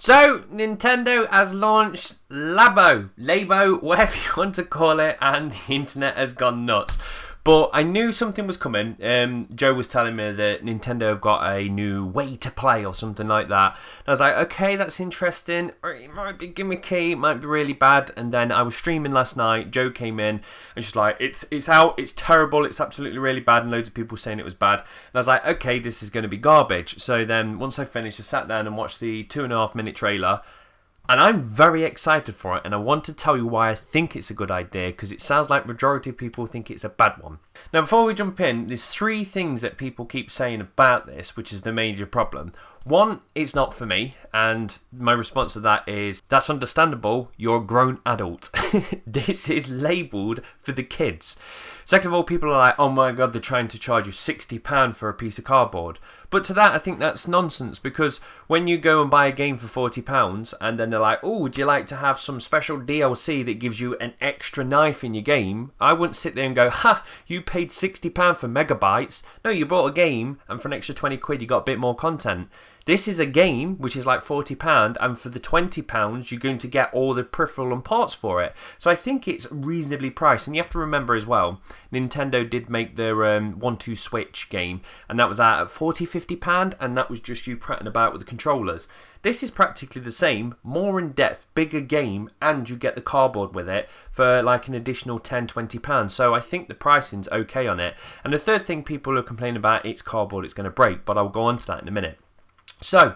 So, Nintendo has launched Labo, whatever you want to call it, and the internet has gone nuts. But I knew something was coming. Joe was telling me that Nintendo have got a new way to play or something like that. And I was like, okay, that's interesting. It might be gimmicky, it might be really bad. And then I was streaming last night. Joe came in and she's like, it's out, it's terrible, it's absolutely really bad. And loads of people saying it was bad. And I was like, okay, this is going to be garbage. So then once I finished, I sat down and watched the 2.5-minute trailer. And I'm very excited for it, and I want to tell you why I think it's a good idea, because it sounds like majority of people think it's a bad one. Now, before we jump in, there's 3 things that people keep saying about this, which is the major problem. One, it's not for me, and my response to that is, that's understandable, you're a grown adult. This is labelled for the kids. Second of all, people are like, oh my god, they're trying to charge you £60 for a piece of cardboard. But to that, I think that's nonsense, because when you go and buy a game for £40 and then they're like, oh, would you like to have some special DLC that gives you an extra knife in your game? I wouldn't sit there and go, ha, you paid £60 for megabytes. No, you bought a game and for an extra 20 quid you got a bit more content. This is a game which is like £40, and for the £20 you're going to get all the peripheral and parts for it. So I think it's reasonably priced. And you have to remember as well, Nintendo did make their 1-2 Switch game, and that was out at £40–50, and that was just you prattling about with the controllers. This is practically the same, more in depth, bigger game, and you get the cardboard with it for like an additional £10–20. So I think the pricing's okay on it. And the third thing people are complaining about, it's cardboard, it's going to break, but I'll go on to that in a minute. So,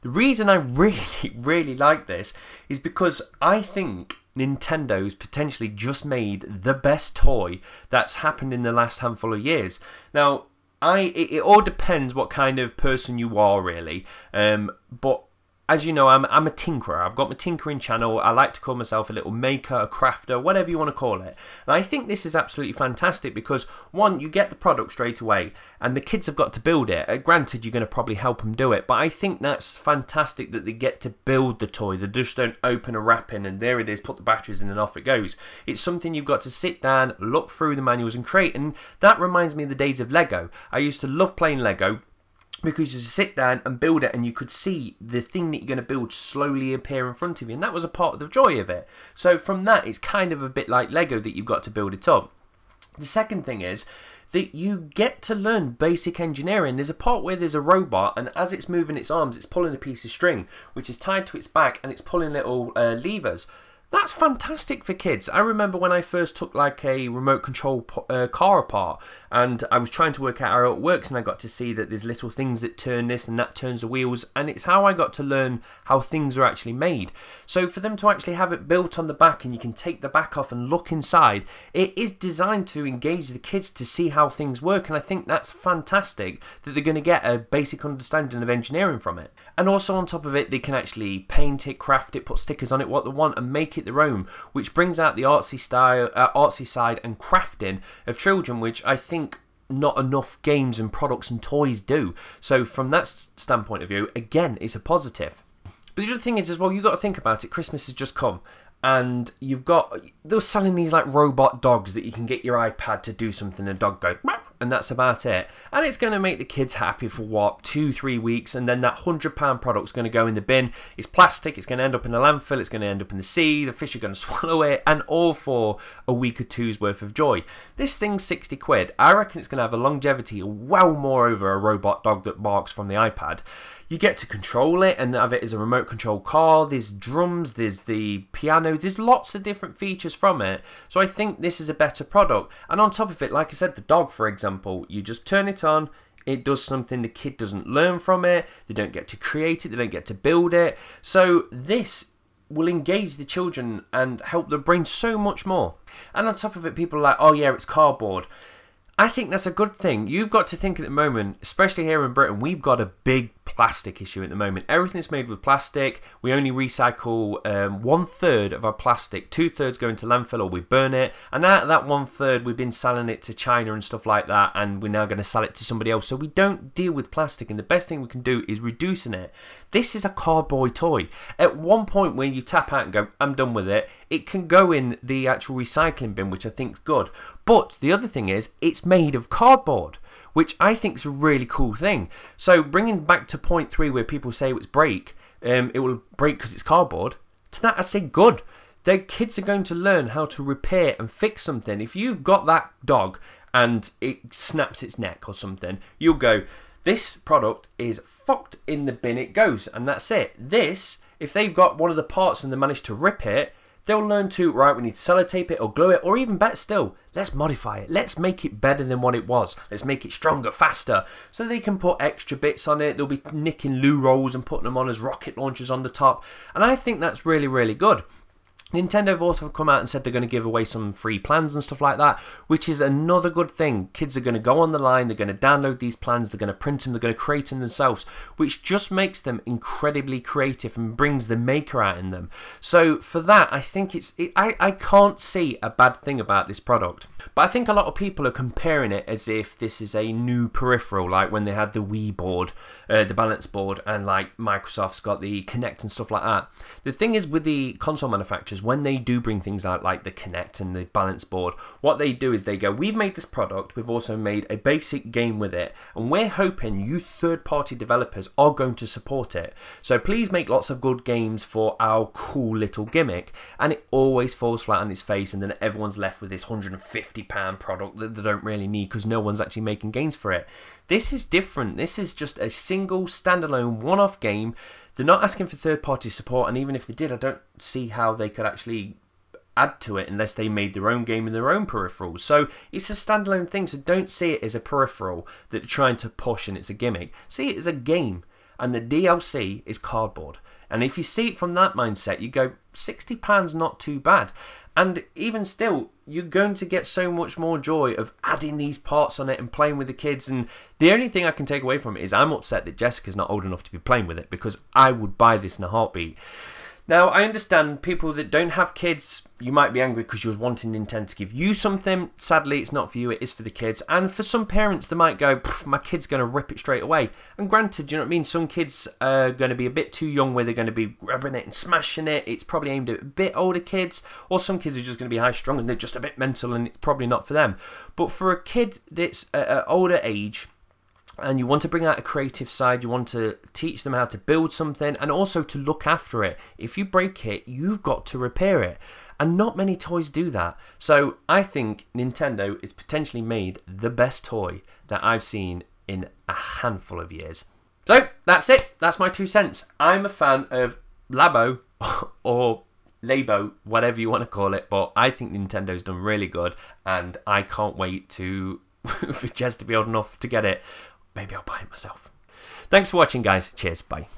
the reason I really like this is because I think Nintendo's potentially just made the best toy that's happened in the last handful of years. Now, it all depends what kind of person you are, really. But as you know, I'm a tinkerer. I've got my tinkering channel. I like to call myself a little maker, a crafter, whatever you want to call it. And I think this is absolutely fantastic because, one, you get the product straight away, and the kids have got to build it. Granted, you're going to probably help them do it, but I think that's fantastic that they get to build the toy. They just don't open a wrapping and there it is, put the batteries in and off it goes. It's something you've got to sit down, look through the manuals and create, and that reminds me of the days of Lego. I used to love playing Lego, because you sit down and build it and you could see the thing that you're going to build slowly appear in front of you, and that was a part of the joy of it. So from that, it's kind of a bit like Lego that you've got to build it up. The second thing is that you get to learn basic engineering. There's a part where there's a robot, and as it's moving its arms, it's pulling a piece of string which is tied to its back, and it's pulling little levers. That's fantastic for kids. I remember when I first took like a remote control car apart, and I was trying to work out how it works, and I got to see that there's little things that turn this and that turns the wheels, and it's how I got to learn how things are actually made. So for them to actually have it built on the back and you can take the back off and look inside, it is designed to engage the kids to see how things work, and I think that's fantastic that they're going to get a basic understanding of engineering from it. And also on top of it, they can actually paint it, craft it, put stickers on it, what they want, and make it their own, which brings out the artsy style, artsy side and crafting of children, which I think not enough games and products and toys do. So from that standpoint of view, again, it's a positive. But the other thing is as well, you've got to think about it. Christmas has just come, and they're selling these like robot dogs that you can get your iPad to do something, and a dog goes, and that's about it. And it's going to make the kids happy for what, 2–3 weeks, and then that £100 product's going to go in the bin. It's plastic, it's going to end up in a landfill, it's going to end up in the sea, the fish are going to swallow it, and all for a week or two's worth of joy. This thing's 60 quid. I reckon it's going to have a longevity well more over a robot dog that barks from the iPad. You get to control it and have it as a remote control car. There's drums, there's the piano, there's lots of different features from it. So I think this is a better product. And on top of it, like I said, the dog, for example, you just turn it on, it does something, the kid doesn't learn from it, they don't get to create it, they don't get to build it. So this will engage the children and help their brain so much more. And on top of it, people are like, oh yeah, it's cardboard. I think that's a good thing. You've got to think at the moment, especially here in Britain, we've got a big plastic issue at the moment. Everything's made with plastic. We only recycle 1/3 of our plastic. 2/3 go into landfill or we burn it. And out of that 1/3, we've been selling it to China and stuff like that. And we're now going to sell it to somebody else. So we don't deal with plastic. And the best thing we can do is reducing it. This is a cardboard toy. At one point where you tap out and go, I'm done with it, it can go in the actual recycling bin, which I think is good. But the other thing is, it's made of cardboard, which I think is a really cool thing. So bringing back to point 3 where people say it's break, it will break because it's cardboard. To that I say good. Their kids are going to learn how to repair and fix something. If you've got that dog and it snaps its neck or something, you'll go, this product is fucked, in the bin it goes, and that's it. This, if they've got one of the parts and they manage to rip it, they'll learn to, right, we need to sellotape it or glue it, or even better still, let's modify it. Let's make it better than what it was. Let's make it stronger, faster, so they can put extra bits on it. They'll be nicking loo rolls and putting them on as rocket launchers on the top, and I think that's really, really good. Nintendo have also come out and said they're going to give away some free plans and stuff like that, which is another good thing. Kids are going to go on the line, they're going to download these plans, they're going to print them, they're going to create them themselves, which just makes them incredibly creative and brings the maker out in them. So for that, I think I can't see a bad thing about this product. But I think a lot of people are comparing it as if this is a new peripheral, like when they had the Wii board, the balance board, and like Microsoft's got the Kinect and stuff like that. The thing is with the console manufacturers, when they do bring things out like the Kinect and the balance board, what they do is they go, we've made this product, we've also made a basic game with it, and we're hoping you third-party developers are going to support it. So please make lots of good games for our cool little gimmick. And it always falls flat on its face, and then everyone's left with this £150 product that they don't really need because no one's actually making games for it. This is different. This is just a single standalone one-off game. They're not asking for third-party support, and even if they did, I don't see how they could actually add to it unless they made their own game and their own peripherals. So it's a standalone thing, so don't see it as a peripheral that they're trying to push and it's a gimmick. See it as a game, and the DLC is cardboard. And if you see it from that mindset, you go, £60 not too bad. And even still, you're going to get so much more joy of adding these parts on it and playing with the kids. And the only thing I can take away from it is I'm upset that Jessica's not old enough to be playing with it, because I would buy this in a heartbeat. Now, I understand people that don't have kids, you might be angry because you was wanting Nintendo to give you something. Sadly, it's not for you, it is for the kids. And for some parents, they might go, my kid's going to rip it straight away. And granted, you know what I mean? Some kids are going to be a bit too young where they're going to be grabbing it and smashing it. It's probably aimed at a bit older kids. Or some kids are just going to be high-strung and they're just a bit mental and it's probably not for them. But for a kid that's at an older age, and you want to bring out a creative side, you want to teach them how to build something and also to look after it. If you break it, you've got to repair it. And not many toys do that. So I think Nintendo has potentially made the best toy that I've seen in a handful of years. So that's it. That's my 2 cents. I'm a fan of Labo or Labo, whatever you want to call it. But I think Nintendo's done really good. And I can't wait for Jez to be old enough to get it. Maybe I'll buy it myself. Thanks for watching, guys. Cheers. Bye.